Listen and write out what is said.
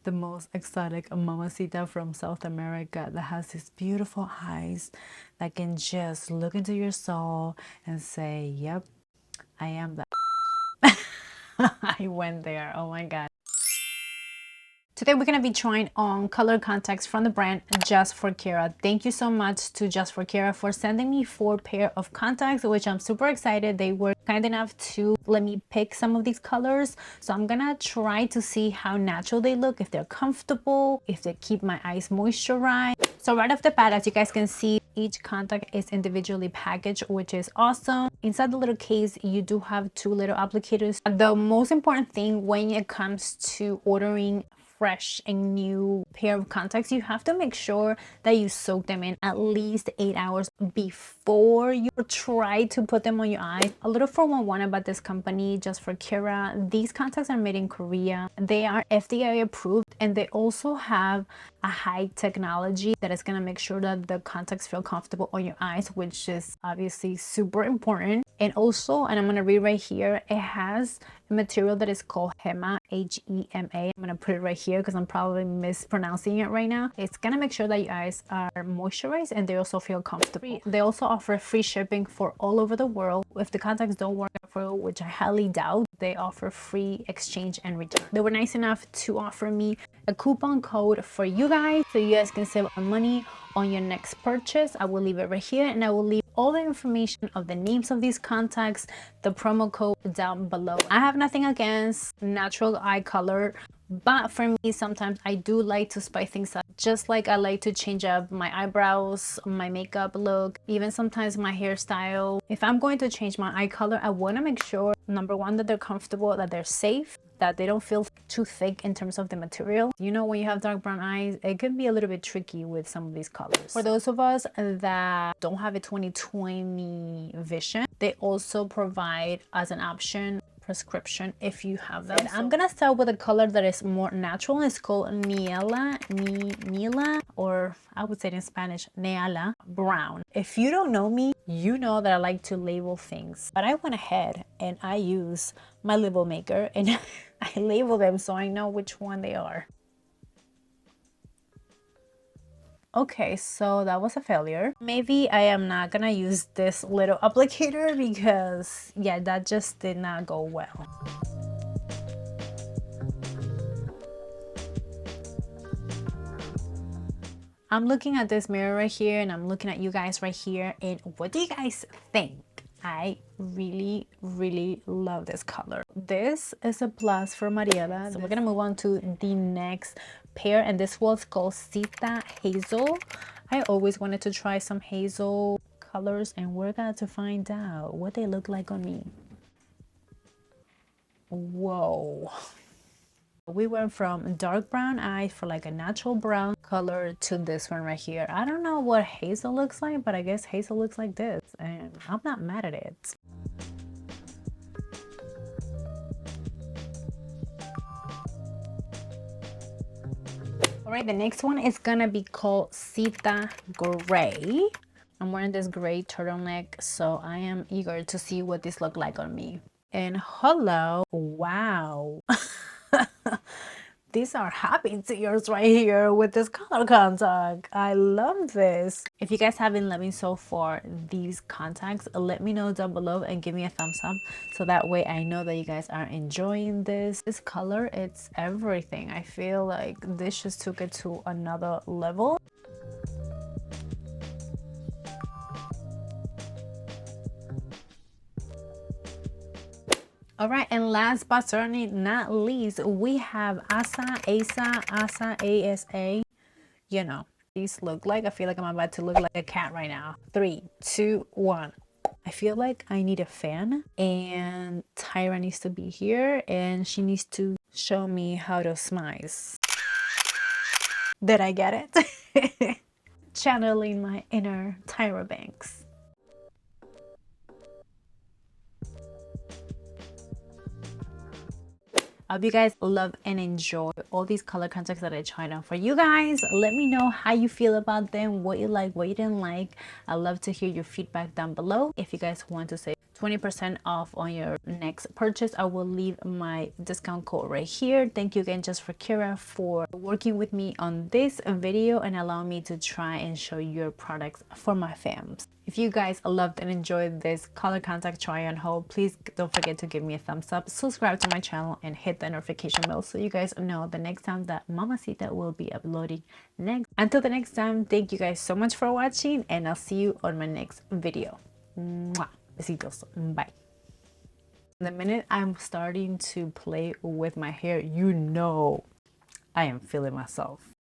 the most exotic mamacita from South America that has these beautiful eyes that can just look into your soul and say, yep, I am that. I went there. Oh my God. Today we're going to be trying on color contacts from the brand Just for Kara. Thank you so much to Just for Kara for sending me 4 pair of contacts, which I'm super excited. They were kind enough to let me pick some of these colors. So I'm gonna try to see how natural they look, if they're comfortable, if they keep my eyes moisturized. So right off the bat, as you guys can see, each contact is individually packaged, which is awesome. Inside the little case, you do have 2 little applicators. The most important thing when it comes to ordering fresh and new pair of contacts, you have to make sure that you soak them in at least 8 hours before you try to put them on your eyes. A little 411 about this company, Just for Kara. These contacts are made in Korea. They are FDA approved, and they also have a high technology that is going to make sure that the contacts feel comfortable on your eyes, which is obviously super important. And also, and I'm going to read right here, it has a material that is called HEMA, H-E-M-A. I'm going to put it right here because I'm probably mispronouncing it right now. It's going to make sure that your eyes are moisturized and they also feel comfortable. They also offer free shipping for all over the world. If the contacts don't work out for you, which I highly doubt, they offer free exchange and return. They were nice enough to offer me a coupon code for you guys so you guys can save on money on your next purchase. I will leave it right here, and I will leave all the information of the names of these contacts, the promo code down below. I have nothing against natural eye color, but for me, sometimes I do like to spice things up, just like I like to change up my eyebrows, my makeup look, even sometimes my hairstyle. If I'm going to change my eye color, I want to make sure, number one, that they're comfortable, that they're safe, that they don't feel too thick in terms of the material. You know, when you have dark brown eyes, it can be a little bit tricky with some of these colors. For those of us that don't have a 20/20 vision, they also provide as an option prescription if you have them. I'm gonna start with a color that is more natural. It's called Niela, or I would say it in Spanish, Neala brown. If you don't know me, you know that I like to label things, but I went ahead and I use my label maker and I label them so I know which one they are. Okay, so that was a failure. Maybe I am not gonna use this little applicator because yeah, that just did not go well. I'm looking at this mirror right here, and I'm looking at you guys right here, and what do you guys think? I really love this color. This is a plus for Mariela. So we're gonna move on to the next pair, and this was called Sita Hazel. I always wanted to try some hazel colors, and we're going to find out what they look like on me. Whoa. We went from dark brown eyes for like a natural brown color to this one right here. I don't know what hazel looks like, but I guess hazel looks like this, and I'm not mad at it. All right, the next one is gonna be called Sita Gray. I'm wearing this gray turtleneck, so I am eager to see what this look like on me. And hello, wow. These are happy tears right here with this color contact. I love this. If you guys have been loving so far these contacts, let me know down below and give me a thumbs up so that way I know that you guys are enjoying this. This color, it's everything. I feel like this just took it to another level. All right, and last but certainly not least, we have Asa. You know, these look like, I feel like I'm about to look like a cat right now. 3, 2, 1. I feel like I need a fan, and Tyra needs to be here, and she needs to show me how to smize. Did I get it? Channeling my inner Tyra Banks. I hope you guys love and enjoy all these color contacts that I tried on for you guys. Let me know how you feel about them, what you like, what you didn't like. I love to hear your feedback down below. If you guys want to say 20% off on your next purchase. I will leave my discount code right here. Thank you again just for Kira for working with me on this video and allow me to try and show your products for my fams. If you guys loved and enjoyed this color contact try on haul, please don't forget to give me a thumbs up, subscribe to my channel, and hit the notification bell so you guys know the next time that Mamacita will be uploading next. Until the next time, thank you guys so much for watching, and I'll see you on my next video. Mwah. Besitos. Bye. The minute I'm starting to play with my hair, you know I am feeling myself.